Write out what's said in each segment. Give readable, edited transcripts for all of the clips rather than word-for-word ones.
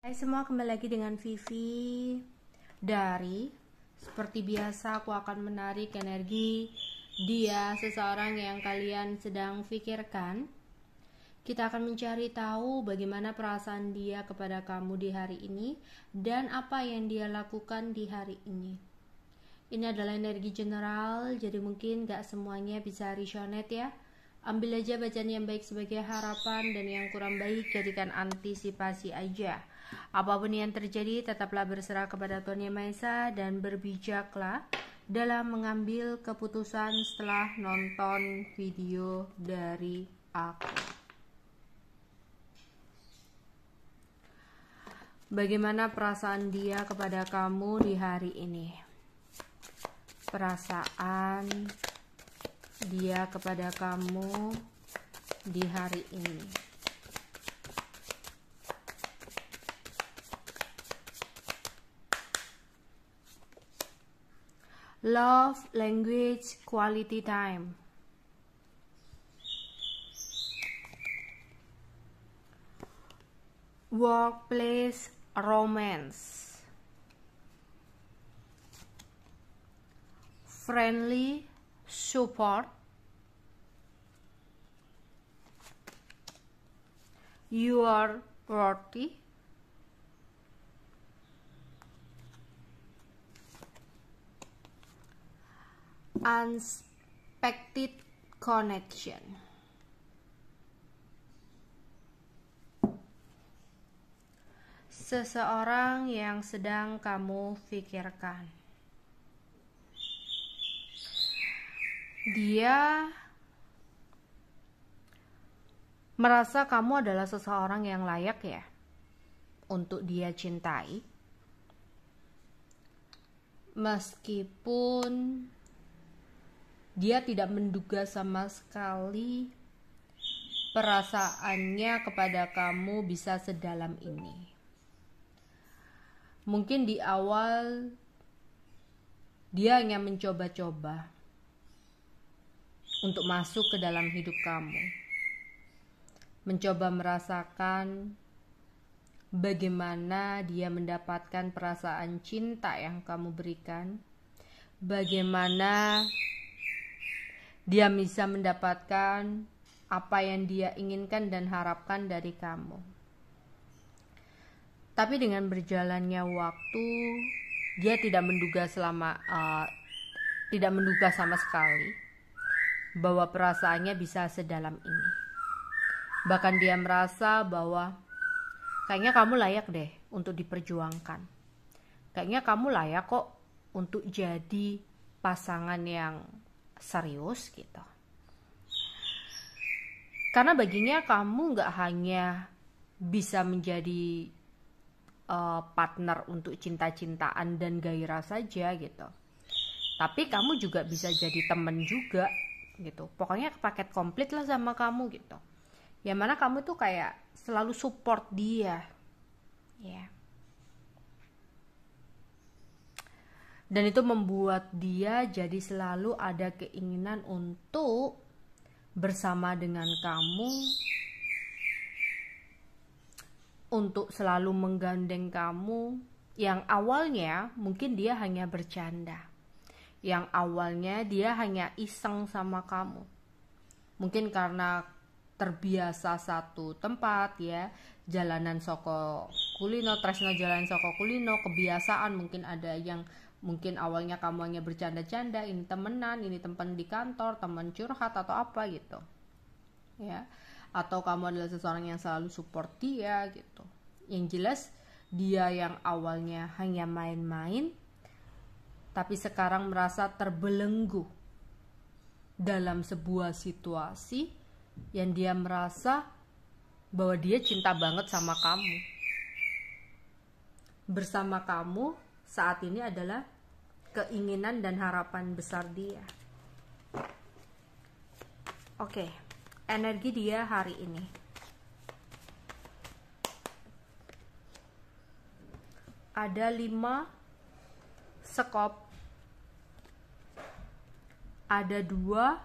Hai semua, kembali lagi dengan Vivi. Seperti biasa aku akan menarik energi dia, seseorang yang kalian sedang pikirkan. Kita akan mencari tahu bagaimana perasaan dia kepada kamu di hari ini dan apa yang dia lakukan di hari ini. Ini adalah energi general, jadi mungkin gak semuanya bisa resonate ya. Ambil aja bacaan yang baik sebagai harapan dan yang kurang baik jadikan antisipasi aja. Apapun yang terjadi, tetaplah berserah kepada Tuhan Yang Maha Esa dan berbijaklah dalam mengambil keputusan setelah nonton video dari aku. Bagaimana perasaan dia kepada kamu di hari ini? Perasaan dia kepada kamu di hari ini. Love, language, quality time. Workplace, romance. Friendly, support. You are worthy. Unexpected connection. Seseorang yang sedang kamu pikirkan. Dia merasa kamu adalah seseorang yang layak ya untuk dia cintai, meskipun dia tidak menduga sama sekali perasaannya kepada kamu bisa sedalam ini. Mungkin di awal dia hanya mencoba-coba untuk masuk ke dalam hidup kamu, mencoba merasakan bagaimana dia mendapatkan perasaan cinta yang kamu berikan, bagaimana dia bisa mendapatkan apa yang dia inginkan dan harapkan dari kamu. Tapi dengan berjalannya waktu, dia tidak menduga sama sekali bahwa perasaannya bisa sedalam ini. Bahkan dia merasa bahwa kayaknya kamu layak deh untuk diperjuangkan. Kayaknya kamu layak kok untuk jadi pasangan yang serius gitu. Karena baginya kamu gak hanya bisa menjadi partner untuk cinta-cintaan dan gairah saja gitu, tapi kamu juga bisa jadi temen juga gitu. Pokoknya paket komplit lah sama kamu gitu. Yang mana kamu tuh kayak selalu support dia ya. Dan itu membuat dia jadi selalu ada keinginan untuk bersama dengan kamu, untuk selalu menggandeng kamu. Yang awalnya mungkin dia hanya bercanda, yang awalnya dia hanya iseng sama kamu. Mungkin karena terbiasa satu tempat ya, jalanan soko kulino, tresno jalan soko kulino, kebiasaan. Mungkin ada yang mungkin awalnya kamu hanya bercanda-canda, ini temenan, ini teman di kantor, teman curhat atau apa gitu ya, atau kamu adalah seseorang yang selalu support dia gitu. Yang jelas dia yang awalnya hanya main-main, tapi sekarang merasa terbelenggu dalam sebuah situasi yang dia merasa bahwa dia cinta banget sama kamu. Bersama kamu saat ini adalah keinginan dan harapan besar dia. Oke, energi dia hari ini. Ada 5 sekop, ada 2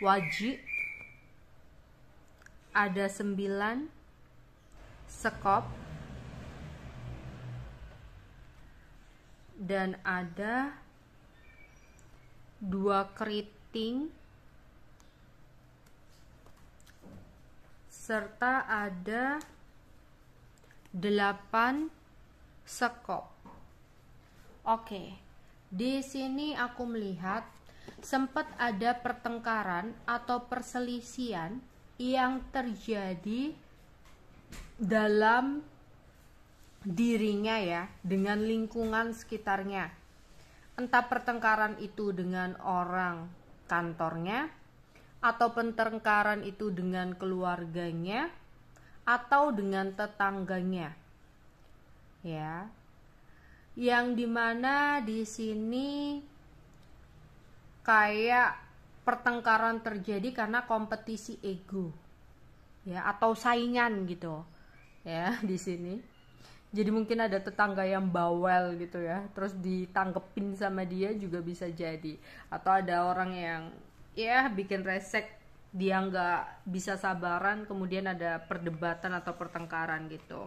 wajib, ada 9 sekop, dan ada 2 keriting, serta ada 8 sekop. Oke, di sini aku melihat sempat ada pertengkaran atau perselisihan yang terjadi dalam dirinya ya, dengan lingkungan sekitarnya. Entah pertengkaran itu dengan orang kantornya, atau pertengkaran itu dengan keluarganya, atau dengan tetangganya. Ya. Yang dimana di sini kayak pertengkaran terjadi karena kompetisi ego, ya, atau saingan gitu, ya di sini. Jadi mungkin ada tetangga yang bawel gitu ya, terus ditanggepin sama dia juga bisa jadi. Atau ada orang yang ya bikin resek, dia nggak bisa sabaran, kemudian ada perdebatan atau pertengkaran gitu.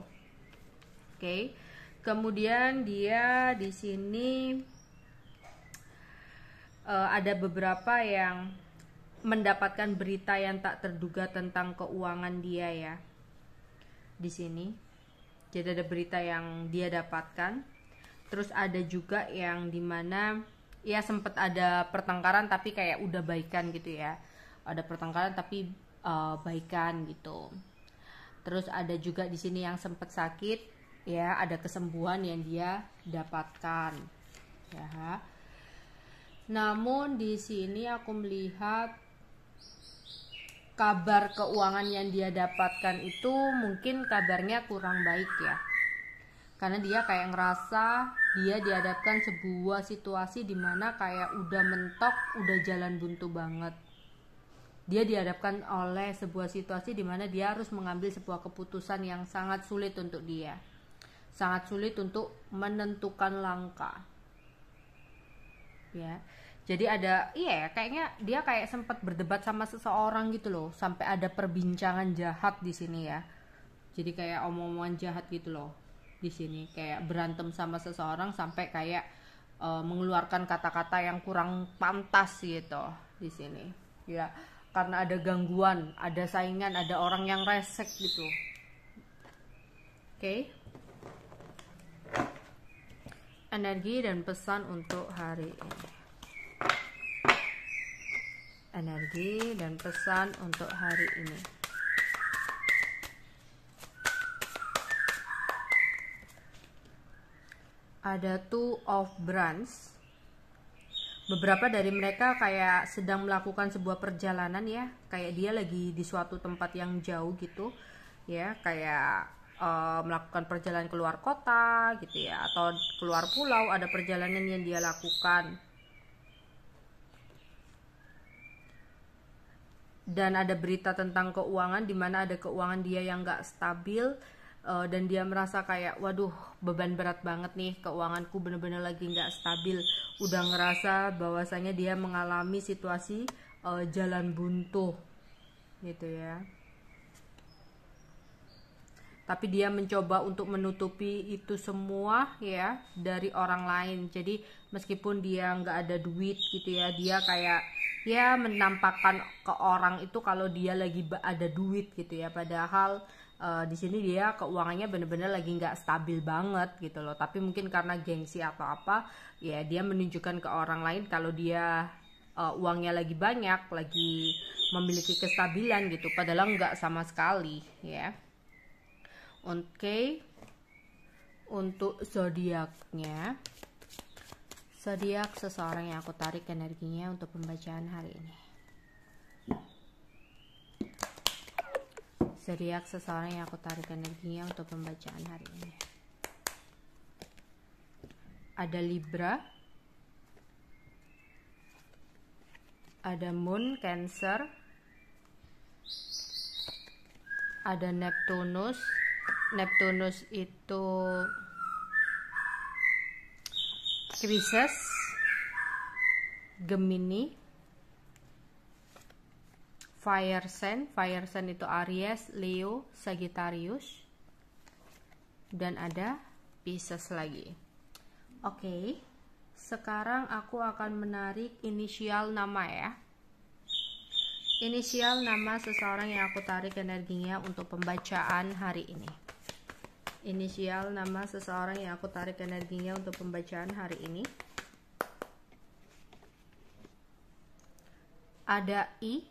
Oke. Kemudian dia di sini ada beberapa yang mendapatkan berita yang tak terduga tentang keuangan dia ya. Di sini. Jadi ada berita yang dia dapatkan. Terus ada juga yang dimana ya sempat ada pertengkaran tapi kayak udah baikan gitu ya. Ada pertengkaran tapi baikan gitu. Terus ada juga di sini yang sempat sakit. Ya, ada kesembuhan yang dia dapatkan. Ya. Namun di sini aku melihat kabar keuangan yang dia dapatkan itu mungkin kabarnya kurang baik ya. Karena dia kayak ngerasa dia dihadapkan sebuah situasi dimana kayak udah mentok, udah jalan buntu banget. Dia dihadapkan oleh sebuah situasi dimana dia harus mengambil sebuah keputusan yang sangat sulit untuk dia. Sangat sulit untuk menentukan langkah. Ya. Jadi ada kayaknya dia kayak sempat berdebat sama seseorang gitu loh, sampai ada perbincangan jahat di sini ya. Jadi kayak omong-omongan jahat gitu loh di sini, kayak berantem sama seseorang sampai kayak mengeluarkan kata-kata yang kurang pantas gitu di sini. Ya, karena ada gangguan, ada saingan, ada orang yang resek gitu. Oke. Energi dan pesan untuk hari ini. Energi dan pesan untuk hari ini. Ada Two of Wands. Beberapa dari mereka kayak sedang melakukan sebuah perjalanan ya, kayak dia lagi di suatu tempat yang jauh gitu ya, kayak melakukan perjalanan keluar kota gitu ya, atau keluar pulau. Ada perjalanan yang dia lakukan, dan ada berita tentang keuangan, dimana ada keuangan dia yang gak stabil, dan dia merasa kayak waduh, beban berat banget nih, keuanganku bener-bener lagi gak stabil. Udah ngerasa bahwasanya dia mengalami situasi jalan buntu gitu ya. Tapi dia mencoba untuk menutupi itu semua ya dari orang lain. Jadi meskipun dia nggak ada duit gitu ya, dia kayak ya menampakkan ke orang itu kalau dia lagi ada duit gitu ya. Padahal di sini dia keuangannya bener-bener lagi nggak stabil banget gitu loh. Tapi mungkin karena gengsi atau apa, ya dia menunjukkan ke orang lain kalau dia uangnya lagi banyak, lagi memiliki kestabilan gitu. Padahal nggak sama sekali ya. Oke. Untuk zodiaknya, zodiak seseorang yang aku tarik energinya untuk pembacaan hari ini. Zodiak seseorang yang aku tarik energinya untuk pembacaan hari ini. Ada Libra, ada Moon Cancer, ada Neptunus. Neptunus itu Pisces, Gemini, Fire Sign itu Aries, Leo, Sagittarius, dan ada Pisces lagi. Oke, sekarang aku akan menarik inisial nama ya. Inisial nama seseorang yang aku tarik energinya untuk pembacaan hari ini. Inisial nama seseorang yang aku tarik energinya untuk pembacaan hari ini. Ada I,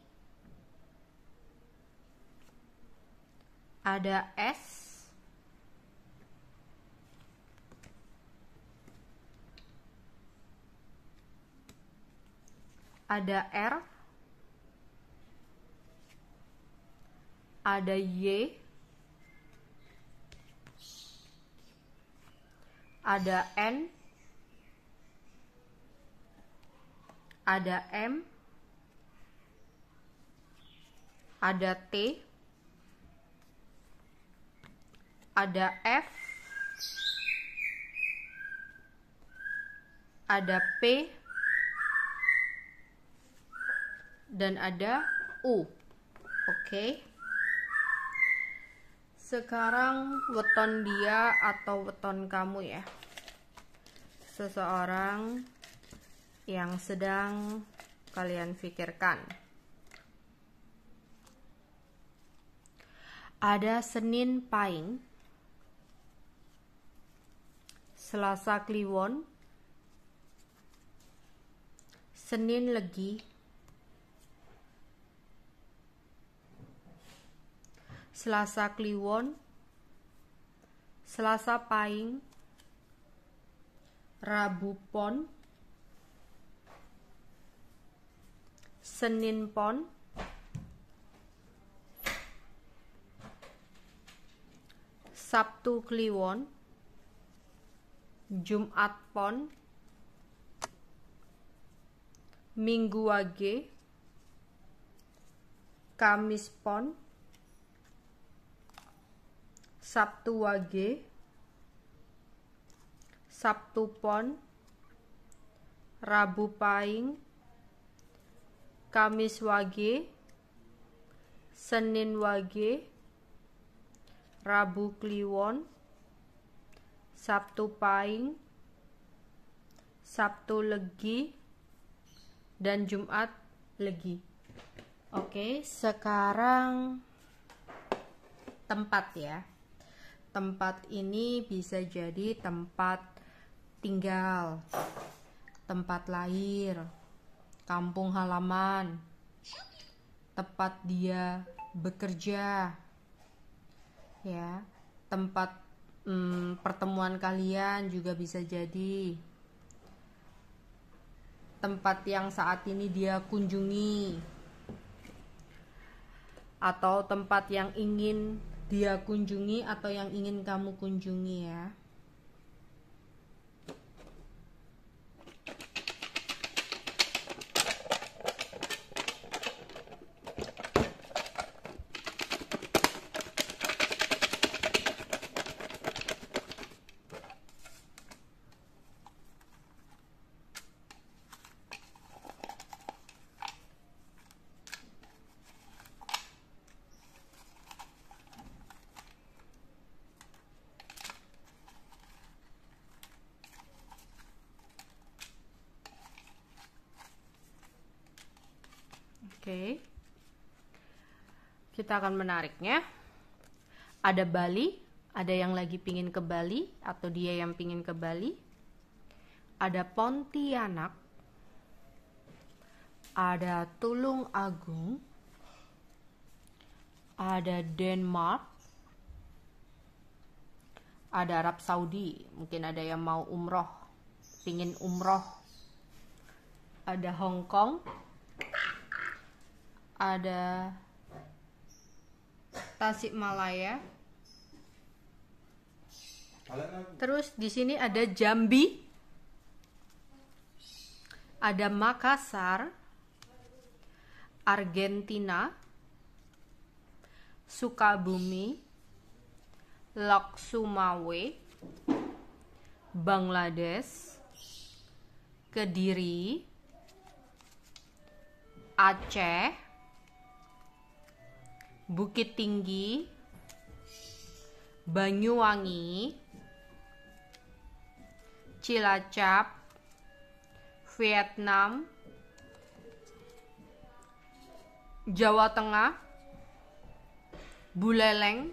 ada S, ada R, ada Y, ada N, ada M, ada T, ada F, ada P, dan ada U. Oke. Sekarang weton dia atau weton kamu ya. Seseorang yang sedang kalian pikirkan. Ada Senin Pahing, Selasa Kliwon, Senin Legi, Selasa Kliwon, Selasa Pahing, Rabu Pon, Senin Pon, Sabtu Kliwon, Jumat Pon, Minggu Wage, Kamis Pon, Sabtu Wage, Sabtu Pon, Rabu Pahing, Kamis Wage, Senin Wage, Rabu Kliwon, Sabtu Pahing, Sabtu Legi, dan Jumat Legi. Oke, sekarang tempat ya. Tempat ini bisa jadi tempat tinggal, tempat lahir, kampung halaman, tempat dia bekerja, ya, tempat pertemuan kalian juga bisa jadi tempat yang saat ini dia kunjungi, atau tempat yang ingin dia kunjungi atau yang ingin kamu kunjungi ya. Oke, kita akan menariknya. Ada Bali, ada yang lagi pingin ke Bali atau dia yang pingin ke Bali. Ada Pontianak, ada Tulung Agung, ada Denmark, ada Arab Saudi, mungkin ada yang mau umroh, pingin umroh. Ada Hong Kong, ada Tasikmalaya. Terus di sini ada Jambi, ada Makassar, Argentina, Sukabumi, Lok Sumawe, Bangladesh, Kediri, Aceh, Bukit Tinggi, Banyuwangi, Cilacap, Vietnam, Jawa Tengah, Buleleng,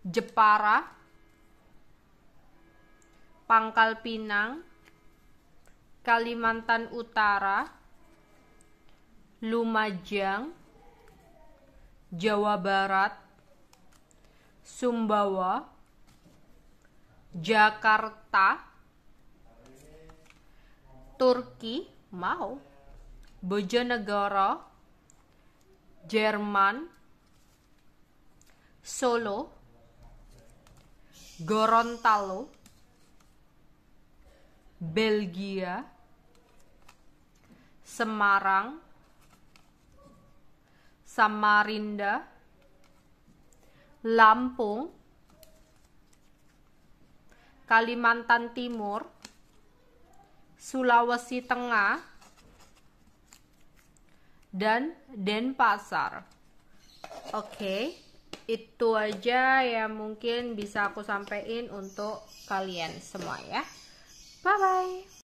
Jepara, Pangkal Pinang, Kalimantan Utara, Lumajang, Jawa Barat, Sumbawa, Jakarta, Turki, Bojonegoro, Jerman, Solo, Gorontalo, Belgia, Semarang, Samarinda, Lampung, Kalimantan Timur, Sulawesi Tengah, dan Denpasar. Oke, itu aja yang mungkin bisa aku sampaikan untuk kalian semua ya. Bye bye.